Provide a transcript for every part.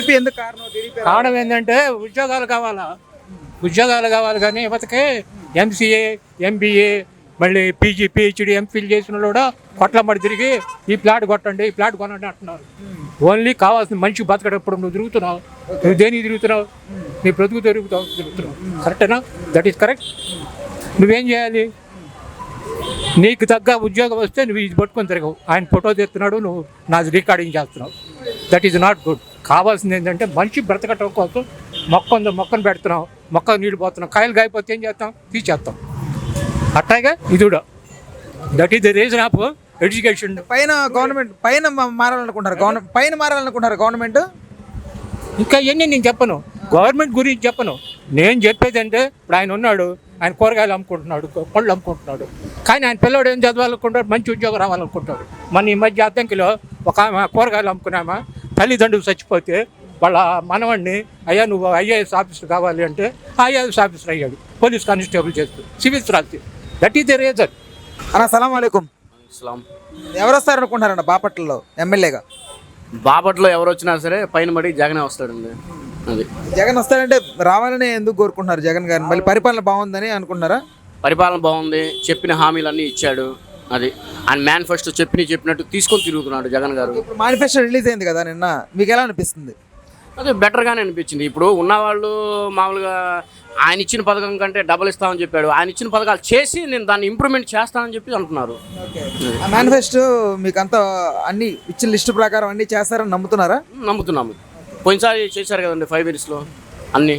TDP ఎందుకు కారణం? కారణం ఏంటంటే ఉద్యోగాలు కావాలి కానీ యువతకి ఎంసీఏ ఎంబీఏ మళ్ళీ పీజీ పిహెచ్డీ ఎంఫిల్ చేసిన వాళ్ళు కూడా కొట్లమ్మడి తిరిగి ఈ ప్లాట్ కొట్టండి ఈ ప్లాట్ కొనండి అంటున్నారు. ఓన్లీ కావాల్సిన మనిషి బతకడప్పుడు నువ్వు తిరుగుతున్నావు, నువ్వు దేనికి తిరుగుతున్నావు, నీ బ్రతుకు తిరుగుతున్నావు. కరెక్టేనా? That is correct. నువ్వేం చేయాలి? నీకు తగ్గ ఉద్యోగం వస్తే నువ్వు ఇది పట్టుకొని తిరగవు. ఆయన ఫోటో తెస్తున్నాడు, నువ్వు నాది రికార్డింగ్ చేస్తున్నావు. That is not good. కావాల్సింది ఏంటంటే మనిషి బ్రతకటం కోసం మొక్కను పెడుతున్నావు, మొక్క నీళ్ళు పోతున్నావు, కాయలు కాయిపోతే ఏం చేస్తాం? తీసేస్తాం. అట్లాగే ఇది కూడా that is the reason of education. పైన మారాలనుకుంటారు గవర్నమెంట్. ఇంకా ఇవన్నీ నేను చెప్పను, గవర్నమెంట్ గురించి చెప్పను. నేను చెప్పేది అంటే ఇప్పుడు ఆయన ఉన్నాడు, ఆయన కూరగాయలు అమ్ముకుంటున్నాడు, పళ్ళు అమ్ముకుంటున్నాడు, కానీ ఆయన పిల్లవాడు ఏం చదవాలనుకుంటాడు? మంచి ఉద్యోగం రావాలనుకుంటాడు. మన ఈ మధ్య అద్దంకిలో ఒక ఆమె కూరగాయలు అమ్ముకున్నామా, తల్లిదండ్రులు చచ్చిపోతే వాళ్ళ మనవాడిని అయ్యా నువ్వు ఐఏఎస్ ఆఫీసర్ కావాలి అంటే ఐఏఎస్ ఆఫీసర్ అయ్యాడు, పోలీస్ కానిస్టేబుల్ చేస్తూ, సివిల్స్ రాసి. That is the reason. అన్న సలాం అలైకుం. ఎవరు వస్తారనుకుంటున్నారన్న బాపట్లలో ఎమ్మెల్యేగా? బాపట్లో ఎవరు వచ్చినా సరే పైన పడి జగనే వస్తాడండి. అది జగన్ వస్తాడంటే రావాలని ఎందుకు కోరుకుంటున్నారు జగన్ గారిని? మళ్ళీ పరిపాలన బాగుందని అనుకుంటున్నారా? పరిపాలన బాగుంది, చెప్పిన హామీలన్నీ ఇచ్చాడు. అది ఆయన మేనిఫెస్టో చెప్పినట్టు తీసుకొని తిరుగుతున్నాడు జగన్ గారు. ఇప్పుడు మేనిఫెస్టో రిలీజ్ అయింది కదా నిన్న, మీకు ఎలా అనిపిస్తుంది? అదే బెటర్గానే అనిపించింది. ఇప్పుడు ఉన్నవాళ్ళు మామూలుగా ఆయన ఇచ్చిన పథకం కంటే డబుల్ ఇస్తామని చెప్పాడు. ఆయన ఇచ్చిన పథకాలు చేసి నేను దాన్ని ఇంప్రూవ్మెంట్ చేస్తానని చెప్పి అంటున్నారు. మేనిఫెస్టో మీకు అంతా అన్ని ఇచ్చిన లిస్టు ప్రకారం అన్ని చేస్తారని నమ్ముతున్నారా? నమ్ముతున్నాము. పోయినసారి చేశారు కదండి 5 yearsలో అన్ని,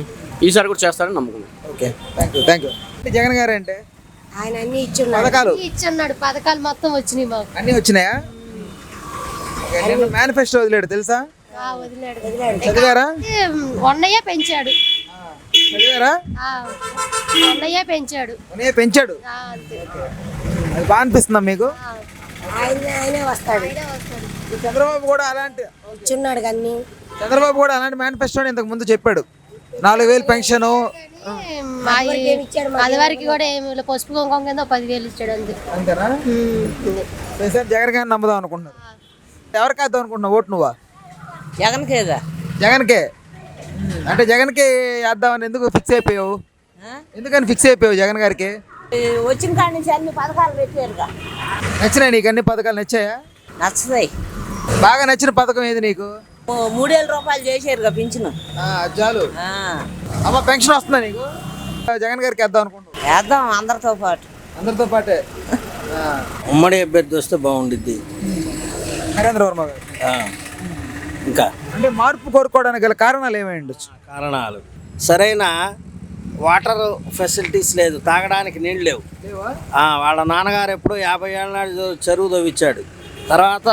ఈసారి కూడా చేస్తారని నమ్ముకున్నాం. Okay, thank you. Jagan garu అంటే ఆయన అన్ని ఇచ్చున్నాడు, పథకాలు మొత్తం వచ్చినాయి, మాకు అన్ని వచ్చినాయా? మేనిఫెస్టో వదిలేడు తెలుసా? చదివారా? ఉన్నయ్య పెంచాడు, చదివారా? పెంచాడు. అది బాగా అనిపిస్తుందా మీకు? ఆయనే వస్తాడు. చంద్రబాబు కూడా అలాంటి ఇచ్చున్నాడు కానీ చంద్రబాబు కూడా అలాంటి మేనిఫెస్టో ఇంతకు ముందు చెప్పాడు. 4,000 పెన్షన్, అదివరకు కూడా పసుపు కుంకుమ కింద 10,000 ఇచ్చాడు. అంతేనా? జగన్ గారిని నమ్ముదాం అనుకుంటున్నారు. ఎవరికి వేద్దాం అనుకుంటున్నావు ఓటు? నువ్వా? జగన్కే. అంటే జగన్కి వేద్దామని ఎందుకు ఫిక్స్ అయిపోయావు? ఎందుకని ఫిక్స్ అయిపోయావు జగన్ గారికి? వచ్చిన కాడి నుంచి అన్ని పథకాలు పెట్టారుగా. నచ్చినాయి నీకు? అన్ని పథకాలు నచ్చాయా? నచ్చుతాయి. బాగా నచ్చిన పథకం ఏది నీకు? 3,000 రూపాయలు చేశారుగా పింఛను. చాలు. అమ్మ పెన్షన్ వస్తుందా నీకు? జగన్ గారికి వేద్దాం అనుకుంటున్నావు? వేద్దాం అందరితో పాటే. ఉమ్మడి అభ్యర్థి వస్తే బాగుండిద్ది. నరేంద్ర వర్మ గారు. ఇంకా అంటే మార్పు కోరుకోవడానికి గల కారణాలు ఏమై ఉండొచ్చు? కారణాలు సరైన వాటర్ ఫెసిలిటీస్ లేదు, తాగడానికి నీళ్ళు లేవు. వాళ్ళ నాన్నగారు ఎప్పుడు 50 ఏళ్ళ నాడు చెరువు తవ్వించాడు. తర్వాత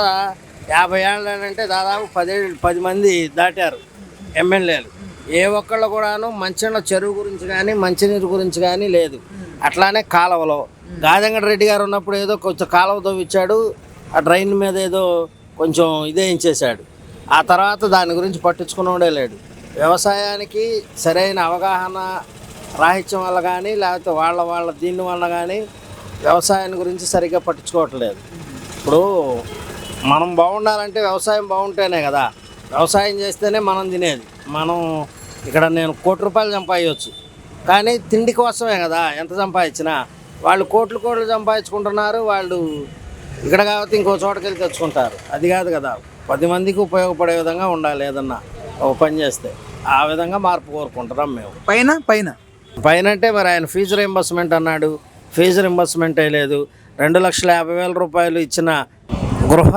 50 ఏళ్ళంటే దాదాపు 10 మంది దాటారు ఎమ్మెల్యేలు. ఏ ఒక్కళ్ళు కూడాను మంచినీళ్ళ చెరువు గురించి కానీ మంచినీరు గురించి కానీ లేదు. అట్లానే కాలువలో గాజంగడ్ రెడ్డి గారు ఉన్నప్పుడు ఏదో కొంచెం కాలువ తవ్వించాడు, ఆ డ్రైన్ మీద ఏదో కొంచెం ఇచ్చేసాడు. ఆ తర్వాత దాని గురించి పట్టించుకున్నోడే లేడు. వ్యవసాయానికి సరైన అవగాహన రాహిత్యం వల్ల కానీ లేకపోతే వాళ్ళ దీని వల్ల కానీ వ్యవసాయాన్ని గురించి సరిగ్గా పట్టించుకోవట్లేదు. ఇప్పుడు మనం బాగుండాలంటే వ్యవసాయం బాగుంటేనే కదా, వ్యవసాయం చేస్తేనే మనం తినేది. మనం ఇక్కడ నేను ₹1 కోటి సంపాదించవచ్చు, కానీ తిండి కోసమే కదా ఎంత సంపాదించినా. వాళ్ళు కోట్లు సంపాదించుకుంటున్నారు, వాళ్ళు ఇక్కడ కాబట్టి ఇంకో చోటకి వెళ్ళి తెచ్చుకుంటారు. అది కాదు కదా, 10 మందికి ఉపయోగపడే విధంగా ఉండాలి. ఏదన్నా ఒక పని చేస్తే ఆ విధంగా మార్పు కోరుకుంటున్నాం మేము. పైన అంటే మరి ఆయన ఫీజు రింబర్స్మెంట్ అన్నాడు, ఫీజు రింబర్స్మెంట్ లేదు. 2,50,000 రూపాయలు ఇచ్చిన గృహ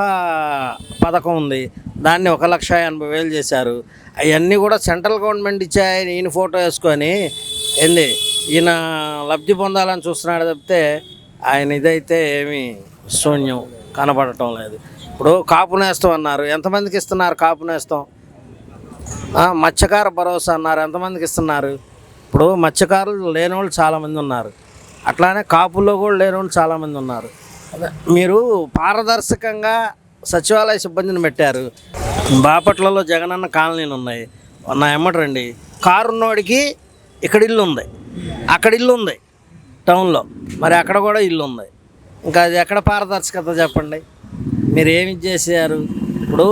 పథకం ఉంది, దాన్ని 1,80,000 చేశారు. అవన్నీ కూడా సెంట్రల్ గవర్నమెంట్ ఇచ్చాయని ఈయన ఫోటో వేసుకొని ఈయన లబ్ధి పొందాలని చూస్తున్నాడు తప్పితే ఆయన ఇదైతే ఏమీ శూన్యం కనబడటం లేదు. ఇప్పుడు కాపు నేస్తం అన్నారు, ఎంతమందికి ఇస్తున్నారు కాపు నేస్తం? మత్స్యకార భరోసా అన్నారు, ఎంతమందికి ఇస్తున్నారు? ఇప్పుడు మత్స్యకారులు లేని వాళ్ళు చాలామంది ఉన్నారు, అట్లానే కాపుల్లో కూడా లేని వాళ్ళు చాలామంది ఉన్నారు. మీరు పారదర్శకంగా సచివాలయ సిబ్బందిని పెట్టారు. బాపట్లలో జగనన్న కాలనీలు ఉన్నాయి, నా ఎమ్మటండి. కారు ఉన్నోడికి ఇక్కడ ఇల్లు ఉంది, అక్కడ ఇల్లు ఉంది టౌన్లో, మరి అక్కడ కూడా ఇల్లు ఉంది. ఇంకా అది ఎక్కడ పారదర్శకత చెప్పండి? మీరు ఏమి చేశారు? ఇప్పుడు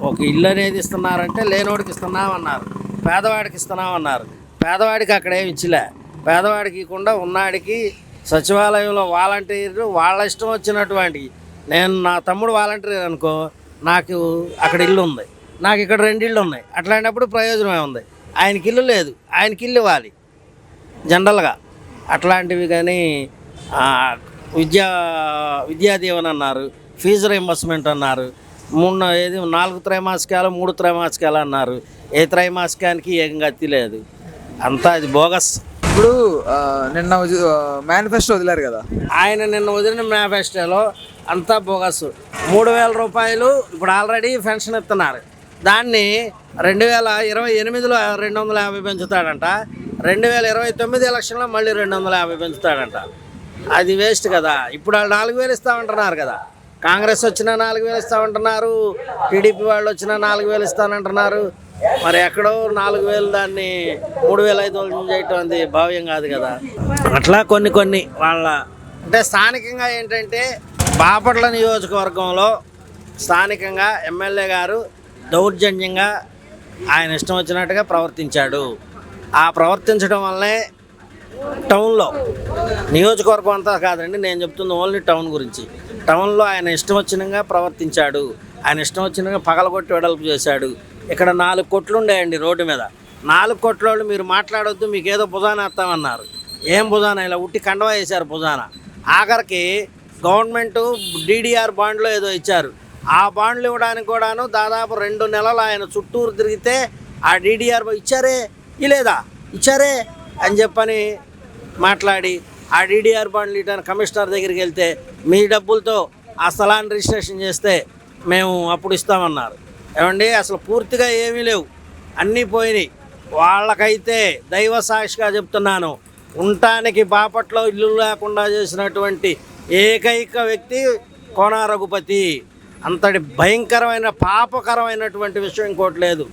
ఒక ఇల్లు అనేది ఇస్తున్నారంటే లేనోడికి ఇస్తున్నామన్నారు, పేదవాడికి ఇస్తున్నామన్నారు. పేదవాడికి అక్కడ ఏమి ఇచ్చిలే. పేదవాడికి ఇవ్వకుండా ఉన్నాడికి సచివాలయంలో వాలంటీర్లు వాళ్ళ ఇష్టం వచ్చినటువంటి, నేను నా తమ్ముడు వాలంటీర్ అనుకో, నాకు అక్కడ ఇల్లు ఉంది, నాకు ఇక్కడ 2 ఇళ్ళు ఉన్నాయి. అట్లాంటప్పుడు ప్రయోజనమే ఉంది. ఆయనకి ఇల్లు లేదు, ఆయనకి ఇల్లు ఇవ్వాలి జనరల్గా. అట్లాంటివి కానీ విద్యా దీవెన అన్నారు, ఫీజు రీయింబర్స్మెంట్ అన్నారు, 4 త్రైమాసికాలు 3 త్రైమాసికాలు అన్నారు. ఏ త్రైమాసికానికి ఏం గతి లేదు, అంతా అది బోగస్. ఇప్పుడు నిన్న మేనిఫెస్టో వదిలారు కదా, ఆయన నిన్న వదిలిన మేనిఫెస్టోలో అంతా బోగస్. 3,000 రూపాయలు ఇప్పుడు ఆల్రెడీ పెన్షన్ ఇస్తున్నారు. దాన్ని 2028లో 250 పెంచుతాడంట, 2029 ఎలక్షన్లో మళ్ళీ 250 పెంచుతాడంట. అది వేస్ట్ కదా. ఇప్పుడు వాళ్ళు 4,000 ఇస్తామంటున్నారు కదా. కాంగ్రెస్ వచ్చినా 4,000 ఇస్తామంటున్నారు, టీడీపీ వాళ్ళు వచ్చినా 4,000 ఇస్తానంటున్నారు. మరి ఎక్కడో 4,000 దాన్ని 3,500 చేయటం అది భావ్యం కాదు కదా. అట్లా కొన్ని వాళ్ళ అంటే స్థానికంగా ఏంటంటే బాపట్ల నియోజకవర్గంలో స్థానికంగా ఎమ్మెల్యే గారు దౌర్జన్యంగా ఆయన ఇష్టం వచ్చినట్టుగా ప్రవర్తించాడు. ఆ ప్రవర్తించడం వల్లే టౌన్లో, నియోజకవర్గం అంతా కాదండి నేను చెప్తుంది, ఓన్లీ టౌన్ గురించి. టౌన్లో ఆయన ఇష్టం వచ్చినగా ప్రవర్తించాడు. ఆయన ఇష్టం వచ్చినగా పగలగొట్టి వెడల్పు చేశాడు. ఇక్కడ 4 కొట్లు ఉండేయండి రోడ్డు మీద. 4 కొట్ల వాళ్ళు మీరు మాట్లాడొద్దు, మీకు ఏదో భుజాన వేస్తామన్నారు. ఏం భుజాన? ఇలా ఉట్టి కండవా వేశారు భుజాన. ఆఖరికి గవర్నమెంటు DDR బాండ్లో ఏదో ఇచ్చారు. ఆ బాండ్లు ఇవ్వడానికి కూడాను దాదాపు 2 నెలలు ఆయన చుట్టూరు తిరిగితే ఆ DDR ఇచ్చారే ఇలేదా ఇచ్చారే అని చెప్పని మాట్లాడి ఆ DDR బాండ్లు ఇవ్వడానికి కమిషనర్ దగ్గరికి వెళ్తే మీ డబ్బులతో ఆ స్థలాన్ని రిజిస్ట్రేషన్ చేస్తే మేము అప్పుడు ఇస్తామన్నారు. ఏమండి అసలు పూర్తిగా ఏమీ లేవు, అన్నీ పోయినాయి. వాళ్ళకైతే దైవ సాక్షిగా చెప్తున్నాను, ఉండటానికి బాపట్లో ఇల్లు లేకుండా చేసినటువంటి ఏకైక వ్యక్తి కోన రఘుపతి. అంతటి భయంకరమైన పాపకరమైనటువంటి విషయం ఇంకోటి లేదు.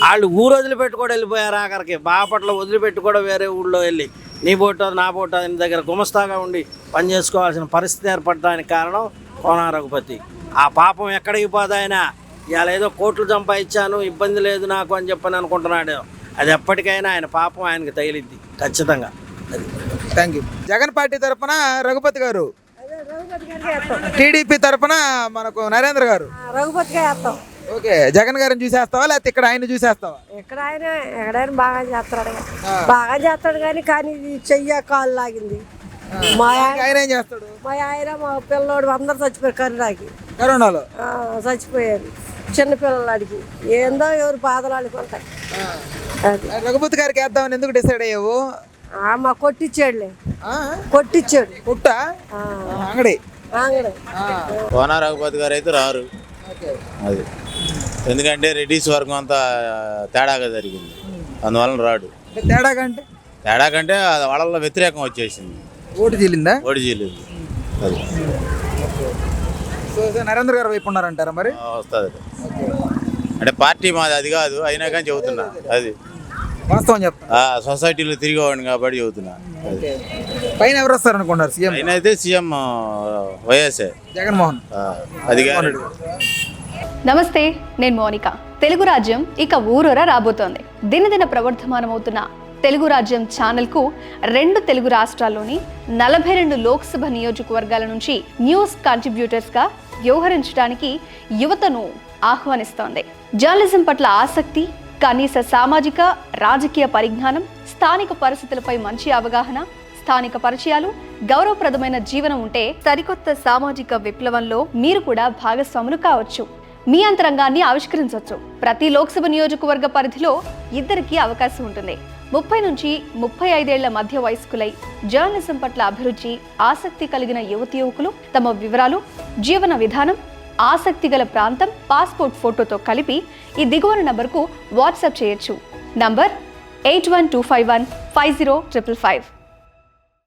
వాళ్ళు ఊరు వదిలిపెట్టి కూడా వెళ్ళిపోయారు. ఆఖరికి బాపట్లో వదిలిపెట్టి కూడా వేరే ఊళ్ళో వెళ్ళి నీ బోటో నా బోటో అని దగ్గర గుమస్తాగా ఉండి పని చేసుకోవాల్సిన పరిస్థితి ఏర్పడడానికి కారణం కోన రఘుపతి. ఆ పాపం ఎక్కడికి పోదాయన ఇవాళ ఏదో కోట్లు సంపాదించాను ఇబ్బంది లేదు నాకు అని చెప్పని అనుకుంటున్నాడు. అది ఎప్పటికైనా ఆయన పాపం ఆయనకి తగిలిద్ది ఖచ్చితంగా. Thank you. జగన్ పార్టీ తరఫున రఘుపతి గారు, టీడీపీ తరఫున మనకు నరేంద్ర గారు. రఘుపతిగా వేస్తాం. ఓకే, జగన్ గారిని చూసేస్తావా లేకపోతే ఇక్కడ ఆయన చూసేస్తావా? ఎక్కడైనా బాగా చేస్తాడు, బాగా చేస్తాడు కానీ ఇది చెయ్య కాలు లాగింది. ఆయన ఏం చేస్తాడు? మా ఆయన మా పిల్లోడు అందరు చచ్చిపోయారు, కరోనాలో చచ్చిపోయారు చిన్న పిల్లలాడికి. ఏందో ఎవరు బాధలు ఆడుకుంటాయి. రఘుపతి గారికి వేద్దామని ఎందుకు డిసైడ్ అయ్యావు? మా కొట్టించాడులే, కొట్టించాడు. పుట్ట అంగడి కోన రఘుపతి గారు అయితే రారు. అది ఎందుకంటే రెడ్డిస్ వర్గం అంతా తేడాగా జరిగింది, అందువలన రాడు. తేడా కంటే వాళ్ళలో వ్యతిరేకం వచ్చేసింది, ఓటు చీలిందా? ఓటు చీలింది. అది నరేంద్ర గారు వైపు ఉన్నారంటారా? మరి వస్తుంది అంటే పార్టీ మాది అది కాదు, అయినా కానీ చెబుతున్నా అది వాస్తవం చెప్తా. సొసైటీలో తిరిగేవాడిని కాబట్టి చెబుతున్నా. పైన ఎవరు వస్తారు అనుకున్నారు? సీఎం ఆయన అయితే సీఎం వైఎస్ఏ జగన్మోహన్. అది నమస్తే, నేను మోనిక. తెలుగు రాజ్యం ఇక ఊరూరా రాబోతోంది. దినదిన ప్రవర్ధమానమవుతున్న తెలుగు రాజ్యం ఛానల్కు 2 తెలుగు రాష్ట్రాల్లోని 42 లోక్సభ నియోజకవర్గాల నుంచి న్యూస్ కంట్రిబ్యూటర్స్గా వ్యవహరించడానికి యువతను ఆహ్వానిస్తోంది. జర్నలిజం పట్ల ఆసక్తి, కనీస సామాజిక రాజకీయ పరిజ్ఞానం, స్థానిక పరిస్థితులపై మంచి అవగాహన, స్థానిక పరిచయాలు, గౌరవప్రదమైన జీవనం ఉంటే సరికొత్త సామాజిక విప్లవంలో మీరు కూడా భాగస్వాములు కావచ్చు. మీ అంతరంగాన్ని ఆవిష్కరించవచ్చు. ప్రతి లోక్సభ నియోజకవర్గ పరిధిలో 2కి అవకాశం ఉంటుంది. 30 నుంచి 35 ఏళ్ల మధ్య వయస్కులై జర్నలిజం పట్ల అభిరుచి, ఆసక్తి కలిగిన యువతి యువకులు తమ వివరాలు, జీవన విధానం, ఆసక్తి గల ప్రాంతం, పాస్పోర్ట్ ఫోటోతో కలిపి ఈ దిగువన నంబర్కు వాట్సాప్ చేయొచ్చు. నంబర్ 8125150555.